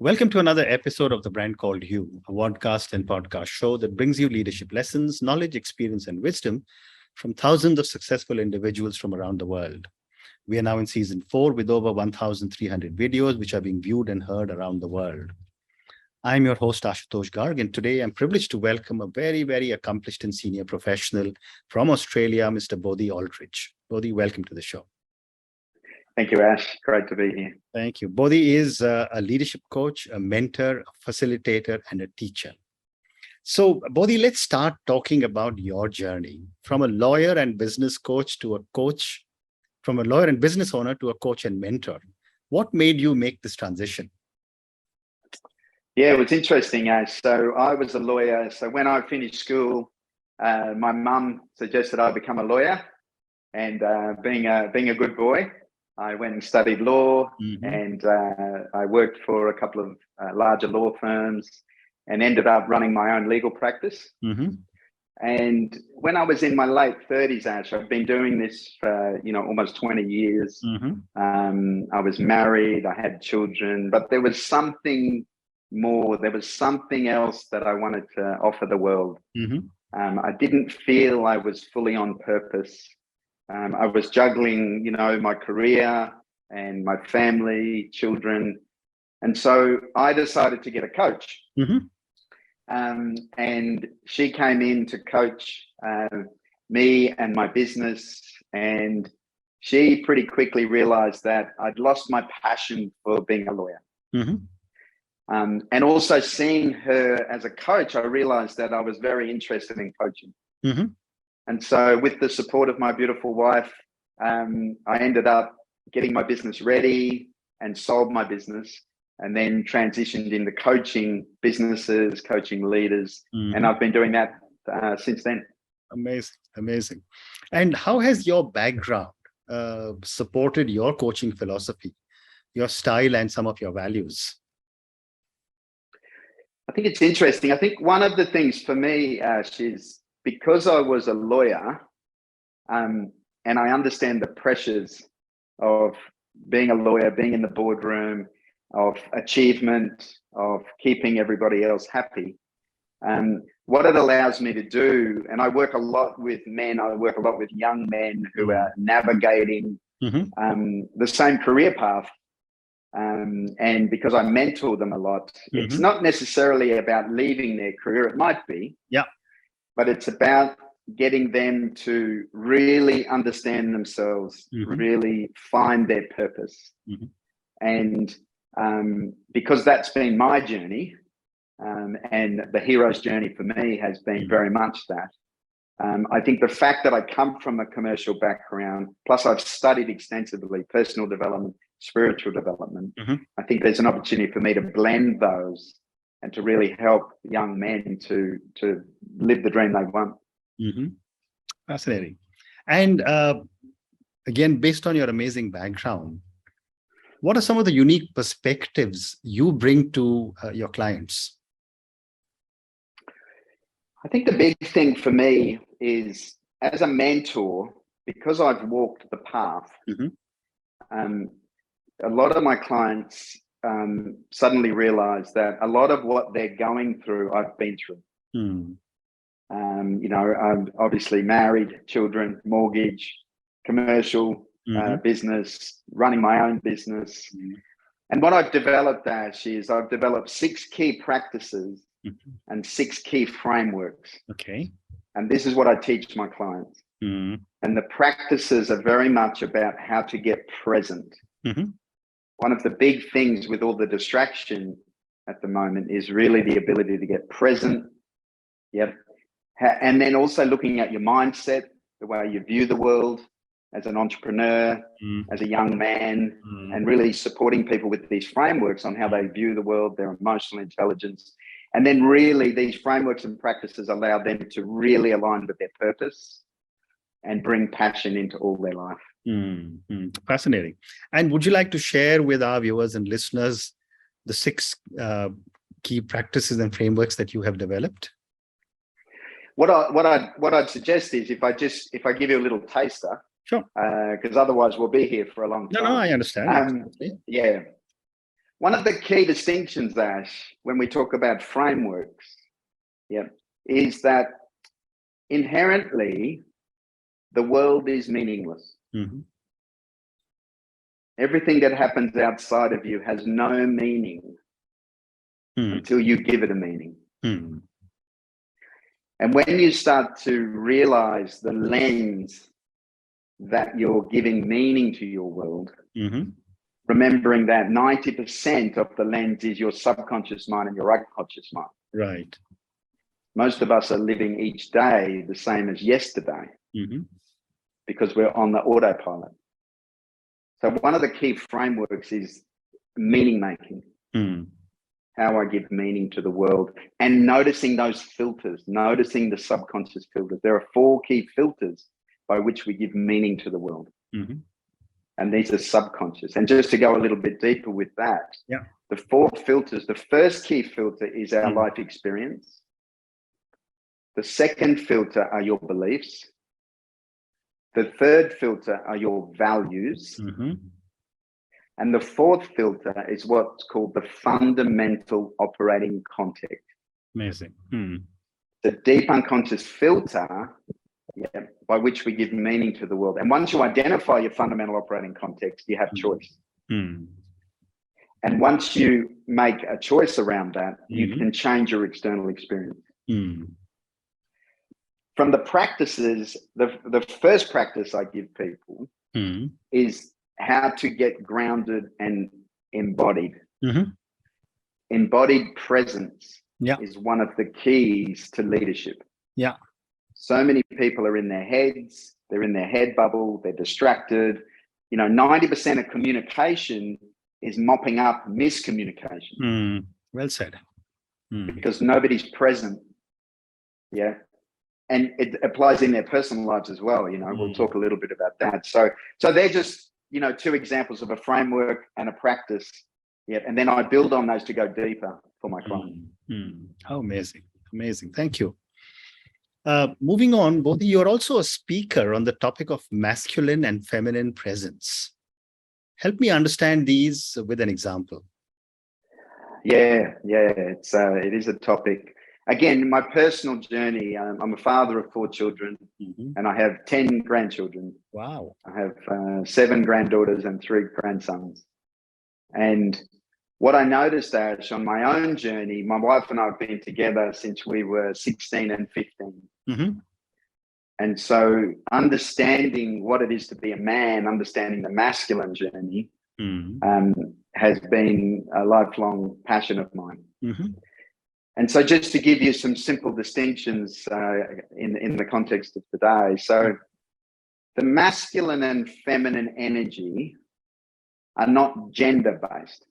Welcome to another episode of The Brand Called You, a podcast and podcast show that brings you leadership lessons, knowledge, experience, and wisdom from thousands of successful individuals from around the world. We are now in season 4 with over 1,300 videos which are being viewed and heard around the world. I'm your host, Ashutosh Garg, and today I'm privileged to welcome a very, very accomplished and senior professional from Australia, Mr. Bodhi Aldridge. Bodhi, welcome to the show. Thank you, Ash. Great to be here. Thank you. Bodhi is a leadership coach, a mentor, a facilitator, and a teacher. So, Bodhi, let's start talking about your journey from a lawyer and business coach to a coach, from a lawyer and business owner to a coach and mentor. What made you make this transition? Yeah, it was interesting, Ash. So I was a lawyer. So when I finished school, my mum suggested I become a lawyer, and being a good boy, I went and studied law, and I worked for a couple of larger law firms and ended up running my own legal practice. And when I was in my late 30s, Ash, I've been doing this for, almost 20 years. I was married, I had children, but there was something more. There was something else that I wanted to offer the world. I didn't feel I was fully on purpose. I was juggling, my career and my family, children. And so I decided to get a coach. And she came in to coach me and my business. And she pretty quickly realized that I'd lost my passion for being a lawyer. And also seeing her as a coach, I realized that I was very interested in coaching. And so with the support of my beautiful wife, I ended up getting my business ready and sold my business, and then transitioned into coaching businesses, coaching leaders. And I've been doing that since then. Amazing. And how has your background supported your coaching philosophy, your style, and some of your values? I think it's interesting. I think one of the things for me, Ash, is because I was a lawyer, and I understand the pressures of being a lawyer, being in the boardroom, of achievement, of keeping everybody else happy. What it allows me to do, and I work a lot with men, I work a lot with young men who are navigating the same career path. And because I mentor them a lot, it's not necessarily about leaving their career. It might be, but it's about getting them to really understand themselves, really find their purpose. And because that's been my journey, and the hero's journey for me has been very much that. I think the fact that I come from a commercial background, plus I've studied extensively personal development, spiritual development, I think there's an opportunity for me to blend those and to really help young men to live the dream they want. Fascinating. And again, based on your amazing background, what are some of the unique perspectives you bring to your clients? I think the big thing for me is, as a mentor, because I've walked the path, a lot of my clients suddenly realize that a lot of what they're going through, I've been through. I'm obviously married, children, mortgage, commercial, business, running my own business. And what I've developed, Ash, is I've developed 6 key practices and 6 key frameworks. And this is what I teach my clients. And the practices are very much about how to get present. One of the big things with all the distraction at the moment is really the ability to get present. And then also looking at your mindset, the way you view the world as an entrepreneur, as a young man, and really supporting people with these frameworks on how they view the world, their emotional intelligence. And then really these frameworks and practices allow them to really align with their purpose and bring passion into all their life. Fascinating. And would you like to share with our viewers and listeners the 6 key practices and frameworks that you have developed? What I'd suggest is if I give you a little taster. Sure. Because otherwise we'll be here for a long time. No, I understand. Yeah. One of the key distinctions, Ash, when we talk about frameworks, is that inherently the world is meaningless. Mm-hmm. Everything that happens outside of you has no meaning until you give it a meaning. Mm-hmm. And when you start to realize the lens that you're giving meaning to your world, remembering that 90% of the lens is your subconscious mind and your unconscious mind. Right. Most of us are living each day the same as yesterday because we're on the autopilot. So one of the key frameworks is meaning making. How I give meaning to the world, and noticing those filters, noticing the subconscious filters. There are 4 key filters by which we give meaning to the world. And these are subconscious. And just to go a little bit deeper with that, the 4 filters, the first key filter is our life experience. The second filter are your beliefs. The third filter are your values. And the 4th filter is what's called the fundamental operating context. Amazing. The deep unconscious filter by which we give meaning to the world. And once you identify your fundamental operating context, you have choice. And once you make a choice around that, you can change your external experience. From the practices, the first practice I give people is how to get grounded and embodied. Embodied presence is one of the keys to leadership. So many people are in their heads, they're in their head bubble, they're distracted. 90% of communication is mopping up miscommunication. Well said. Because nobody's present. And it applies in their personal lives as well. We'll talk a little bit about that. So they're just 2 examples of a framework and a practice. And then I build on those to go deeper for my clients. How amazing. Amazing. Thank you. Moving on, Bodhi, you're also a speaker on the topic of masculine and feminine presence. Help me understand these with an example. It is a topic. Again, my personal journey, I'm a father of 4 children and I have 10 grandchildren. Wow. I have 7 granddaughters and 3 grandsons. And what I noticed, Ash, on my own journey, my wife and I have been together since we were 16 and 15. And so understanding what it is to be a man, understanding the masculine journey has been a lifelong passion of mine. And so just to give you some simple distinctions in the context of today. So the masculine and feminine energy are not gender-based.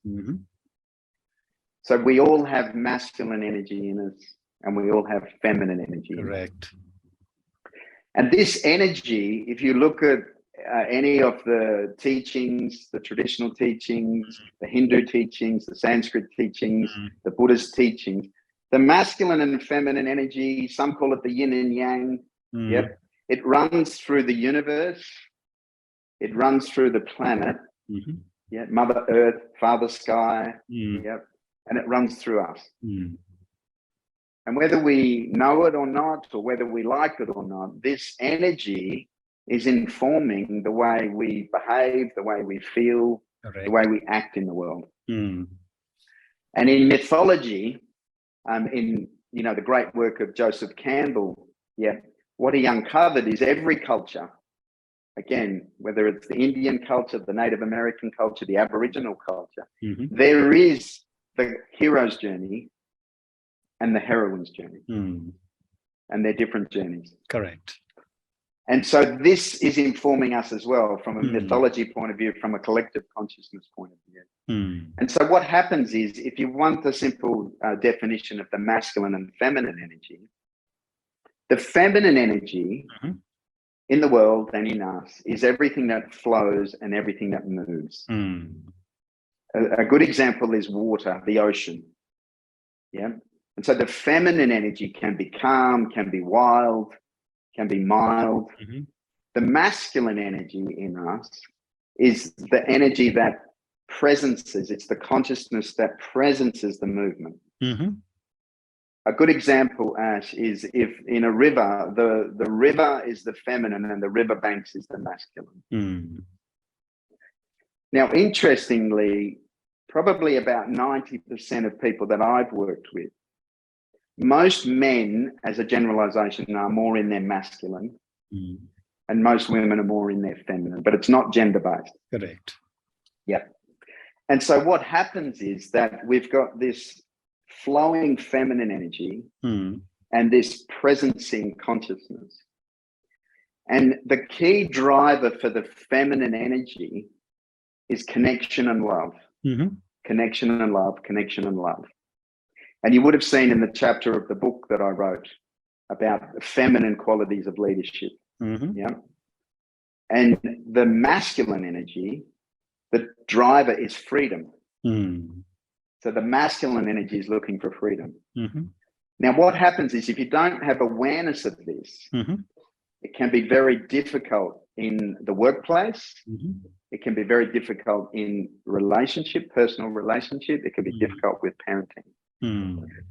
So we all have masculine energy in us and we all have feminine energy. Correct. And this energy, if you look at any of the teachings, the traditional teachings, the Hindu teachings, the Sanskrit teachings, the Buddhist teachings, the masculine and feminine energy, some call it the yin and yang. It runs through the universe. It runs through the planet. Mother Earth, Father Sky. And it runs through us. And whether we know it or not, or whether we like it or not, this energy is informing the way we behave, the way we feel, the way we act in the world. And in mythology, in the great work of Joseph Campbell, what he uncovered is every culture, again, whether it's the Indian culture, the Native American culture, the Aboriginal culture, there is the hero's journey and the heroine's journey. And they're different journeys. Correct. And so this is informing us as well from a mythology point of view, from a collective consciousness point of view. And so what happens is, if you want the simple definition of the masculine and feminine energy, the feminine energy in the world and in us is everything that flows and everything that moves. A good example is water, the ocean. And so the feminine energy can be calm, can be wild, can be mild. The masculine energy in us is the energy that presences. It's the consciousness that presences the movement. Mm-hmm. A good example, Ash, is if in a river, the river is the feminine and the river banks is the masculine. Mm. Now, interestingly, probably about 90% of people that I've worked with, most men, as a generalization, are more in their masculine, and most women are more in their feminine, but it's not gender-based. Correct. Yeah. And so what happens is that we've got this flowing feminine energy and this presencing consciousness. And the key driver for the feminine energy is connection and love. Mm-hmm. Connection and love, connection and love. And you would have seen in the chapter of the book that I wrote about the feminine qualities of leadership. Mm-hmm. Yeah. And the masculine energy, the driver is freedom. Mm. So the masculine energy is looking for freedom. Mm-hmm. Now, what happens is if you don't have awareness of this, it can be very difficult in the workplace. Mm-hmm. It can be very difficult in relationship, personal relationship. It can be difficult with parenting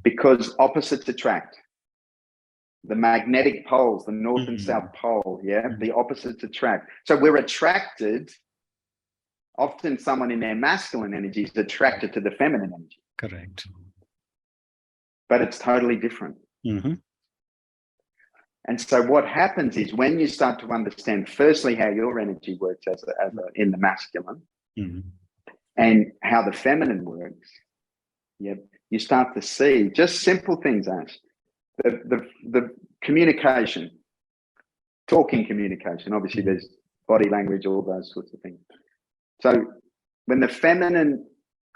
because opposites attract. The magnetic poles, the north and south pole, the opposites attract. So we're attracted. Often someone in their masculine energy is attracted to the feminine energy. Correct. But it's totally different. Mm-hmm. And so what happens is when you start to understand, firstly, how your energy works as in the masculine and how the feminine works, you start to see just simple things, Ash. The communication, talking communication, obviously there's body language, all those sorts of things. So when the feminine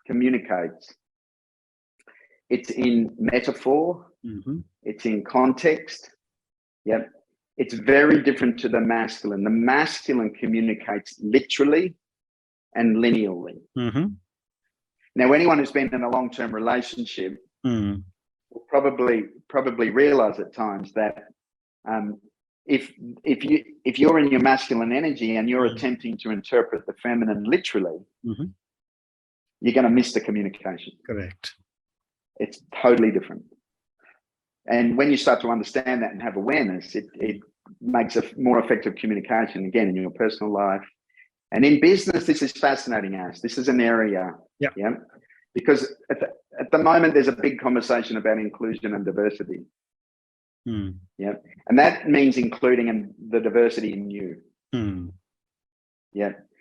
communicates, it's in metaphor, it's in context. Yep. It's very different to the masculine. The masculine communicates literally and linearly. Now, anyone who's been in a long-term relationship will probably realize at times that if you're in your masculine energy and you're attempting to interpret the feminine literally, you're going to miss the communication. Correct. It's totally different. And when you start to understand that and have awareness, it makes a more effective communication, again, in your personal life. And in business, this is fascinating, Ash. This is an area, because at the moment, there's a big conversation about inclusion and diversity. And that means including the diversity in you.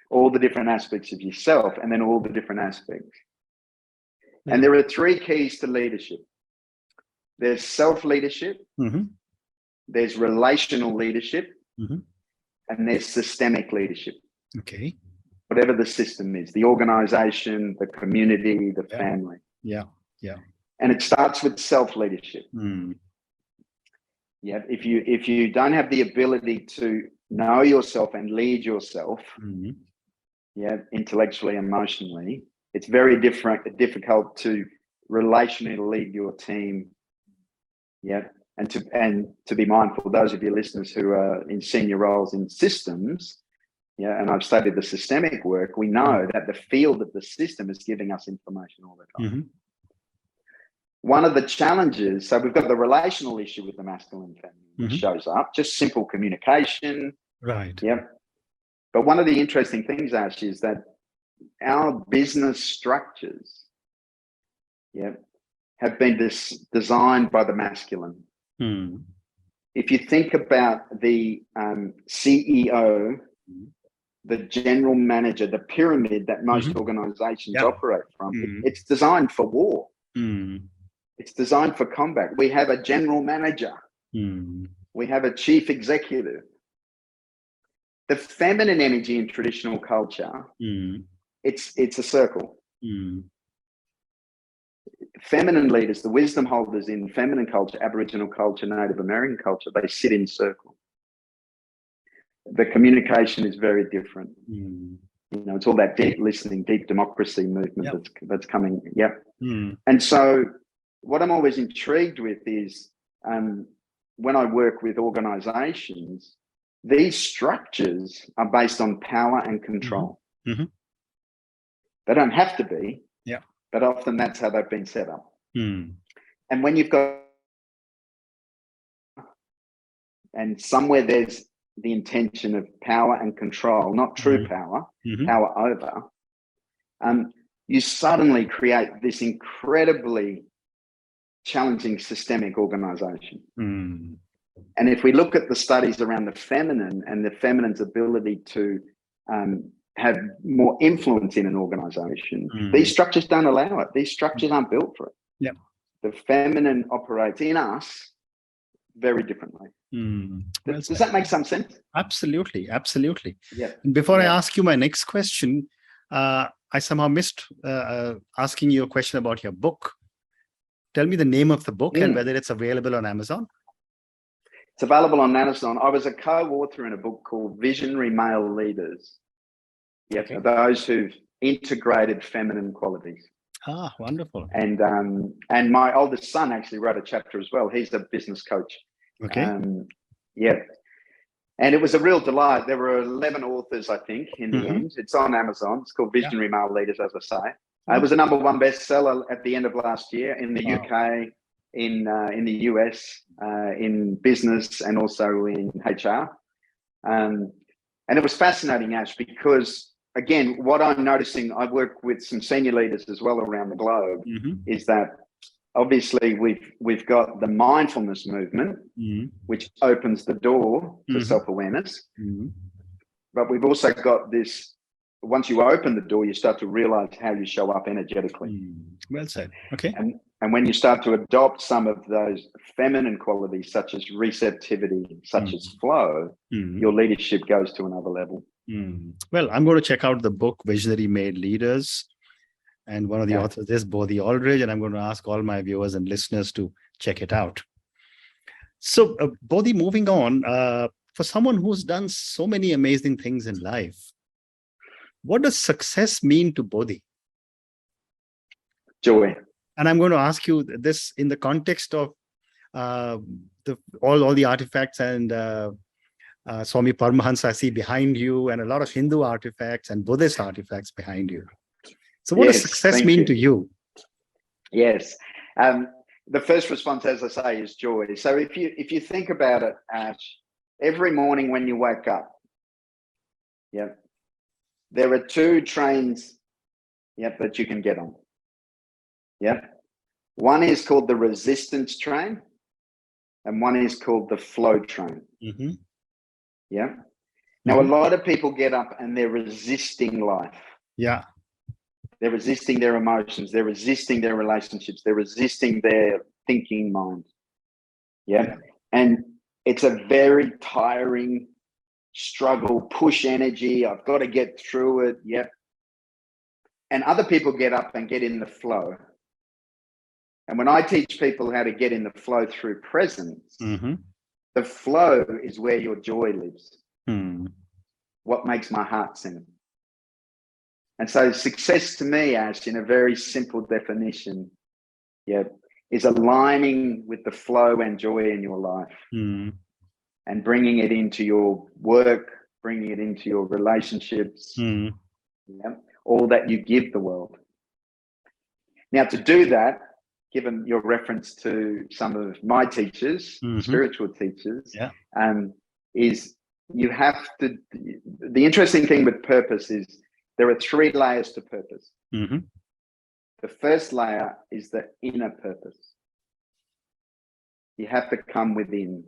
All the different aspects of yourself and then all the different aspects. And there are three keys to leadership. There's self-leadership, there's relational leadership, and there's systemic leadership. Okay. Whatever the system is, the organization, the community, the family. And it starts with self-leadership. If you don't have the ability to know yourself and lead yourself, intellectually, emotionally, it's very difficult to relationally lead your team. And to be mindful, those of your listeners who are in senior roles in systems, and I've studied the systemic work, we know that the field of the system is giving us information all the time. One of the challenges, so we've got the relational issue with the masculine and feminine, which shows up, just simple communication. Right. But one of the interesting things, Ash, is that our business structures, have been designed by the masculine. If you think about the CEO, the general manager, the pyramid that most organizations operate from, it's designed for war. It's designed for combat. We have a general manager. We have a chief executive. The feminine energy in traditional culture, it's a circle. Feminine leaders, the wisdom holders in feminine culture, Aboriginal culture, Native American culture, they sit in circle. The communication is very different. It's all that deep listening, deep democracy movement that's coming. And so what I'm always intrigued with is when I work with organizations, these structures are based on power and control. They don't have to be, Yeah. but often that's how they've been set up. Mm. And when you've got, and somewhere there's the intention of power and control, not true power, power over, you suddenly create this incredibly challenging systemic organization. Mm. And if we look at the studies around the feminine and the feminine's ability to have more influence in an organization, these structures don't allow it. These structures aren't built for it. Yeah. The feminine operates in us very differently. Well Does that make some sense? Absolutely. Absolutely. Yeah. And before I ask you my next question, I somehow missed asking you a question about your book. Tell me the name of the book and whether it's available on Amazon. It's available on Amazon. I was a co-author in a book called Visionary Male Leaders. Yep, okay. Those who've integrated feminine qualities. Ah, wonderful. And my oldest son actually wrote a chapter as well. He's a business coach. Okay. Yeah. And it was a real delight. There were 11 authors, I think, in the end. It's on Amazon. It's called Visionary Male Leaders, as I say. It was a #1 bestseller at the end of last year in the UK, in the US, in business, and also in HR. And it was fascinating, Ash, because again, what I'm noticing, I work with some senior leaders as well around the globe, is that obviously we've got the mindfulness movement, which opens the door to self-awareness. But we've also got this, once you open the door, you start to realize how you show up energetically. Well said. Okay. And when you start to adopt some of those feminine qualities, such as receptivity, such as flow, your leadership goes to another level. Well, I'm going to check out the book, Visionary Male Leaders. And one of the authors is Bodhi Aldridge, and I'm going to ask all my viewers and listeners to check it out. So, Bodhi, moving on, for someone who's done so many amazing things in life, what does success mean to Bodhi? Joy. And I'm going to ask you this in the context of all the artifacts and Swami Paramahansa I see behind you, and a lot of Hindu artifacts and Buddhist artifacts behind you. So what does success mean to you? Yes. The first response, as I say, is joy. So if you think about it, Ash, every morning when you wake up, there are 2 trains that you can get on. One is called the resistance train, and one is called the flow train. Now, a lot of people get up and they're resisting life. They're resisting their emotions. They're resisting their relationships. They're resisting their thinking mind. And it's a very tiring struggle, push energy. I've got to get through it. And other people get up and get in the flow. And when I teach people how to get in the flow through presence, the flow is where your joy lives. What makes my heart sing. And so success to me, Ash, in a very simple definition, is aligning with the flow and joy in your life and bringing it into your work, bringing it into your relationships, all that you give the world. Now, to do that, given your reference to some of my teachers, spiritual teachers, is you have to, the interesting thing with purpose is there are 3 layers to purpose. The first layer is the inner purpose. You have to come within.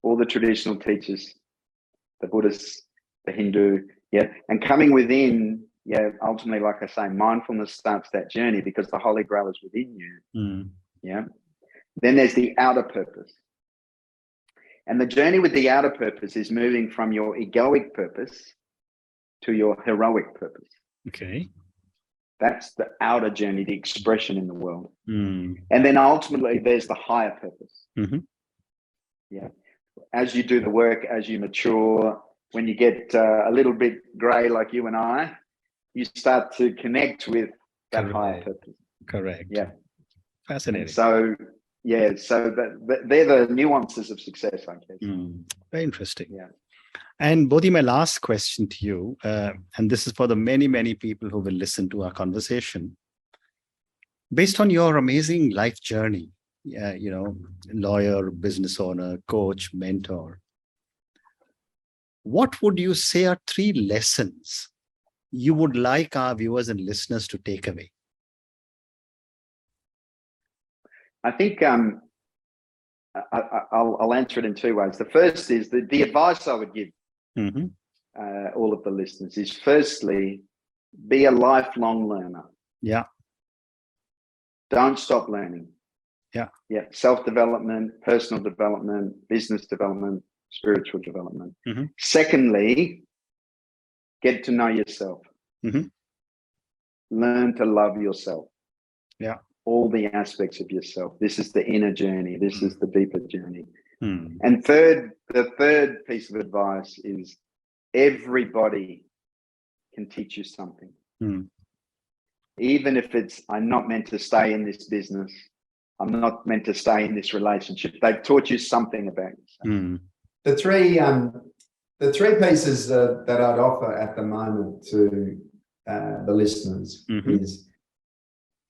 All the traditional teachers, the Buddhists, the Hindu, and coming within, ultimately, like I say, mindfulness starts that journey because the Holy Grail is within you. Then there's the outer purpose. And the journey with the outer purpose is moving from your egoic purpose to your heroic purpose. Okay. That's the outer journey, the expression in the world. And then ultimately there's the higher purpose. As you do the work, as you mature, when you get a little bit grey like you and I, you start to connect with that higher purpose. Correct. Fascinating. And so, so they're the nuances of success, I guess. Very interesting. And Bodhi, my last question to you, and this is for the many, many people who will listen to our conversation. Based on your amazing life journey, lawyer, business owner, coach, mentor, what would you say are 3 lessons you would like our viewers and listeners to take away? I think I'll answer it in 2 ways. The first is the advice I would give all of the listeners is, firstly, be a lifelong learner. Yeah. Don't stop learning. Yeah. Self-development, personal development, business development, spiritual development. Secondly, get to know yourself. Learn to love yourself. Yeah. All the aspects of yourself. This is the inner journey. This is the deeper journey. And the third piece of advice is, everybody can teach you something. Even if it's, I'm not meant to stay in this business, I'm not meant to stay in this relationship, they've taught you something about yourself. The three pieces that I'd offer at the moment to the listeners is,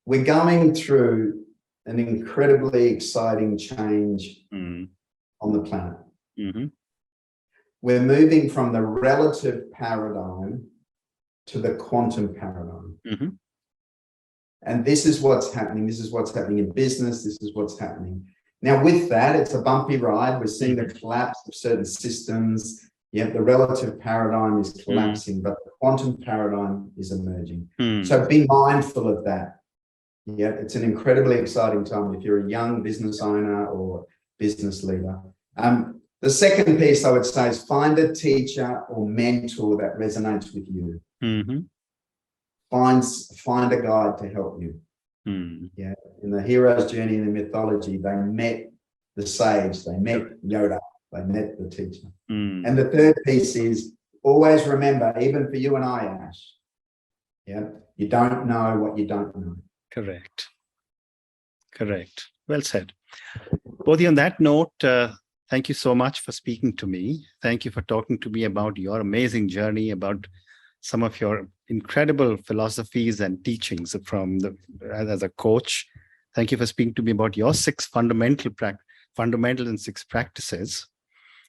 we're going through an incredibly exciting change on the planet. We're moving from the relative paradigm to the quantum paradigm. And this is what's happening. This is what's happening in business. This is what's happening. Now, with that, it's a bumpy ride. We're seeing the collapse of certain systems. The relative paradigm is collapsing, but the quantum paradigm is emerging. So be mindful of that. It's an incredibly exciting time if you're a young business owner or business leader. The second piece I would say is, find a teacher or mentor that resonates with you. Find a guide to help you. In the hero's journey, in the mythology, they met the sage, they met Yoda, they met the teacher. And the third piece is, always remember, even for you and I, Ash, you don't know what you don't know. Correct. Well said. Bodhi, on that note, thank you so much for speaking to me. Thank you for talking to me about your amazing journey, about some of your incredible philosophies and teachings as a coach. Thank you for speaking to me about your 6 fundamental and 6 practices.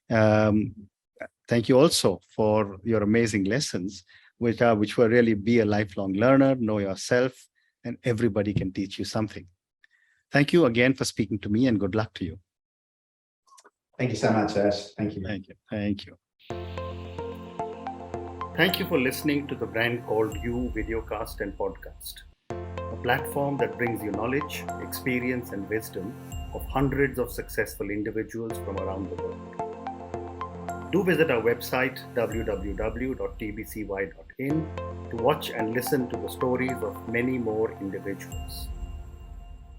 Thank you also for your amazing lessons, which were really, be a lifelong learner, know yourself, and everybody can teach you something. Thank you again for speaking to me, and good luck to you. Thank you so much, Ash. Thank you. Thank you. Thank you for listening to the Brand Called You videocast and podcast, a platform that brings you knowledge, experience, and wisdom of hundreds of successful individuals from around the world. Do visit our website, www.tbcy.in, to watch and listen to the stories of many more individuals.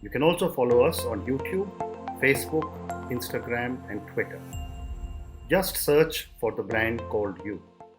You can also follow us on YouTube, Facebook, Instagram, and Twitter. Just search for the Brand Called You.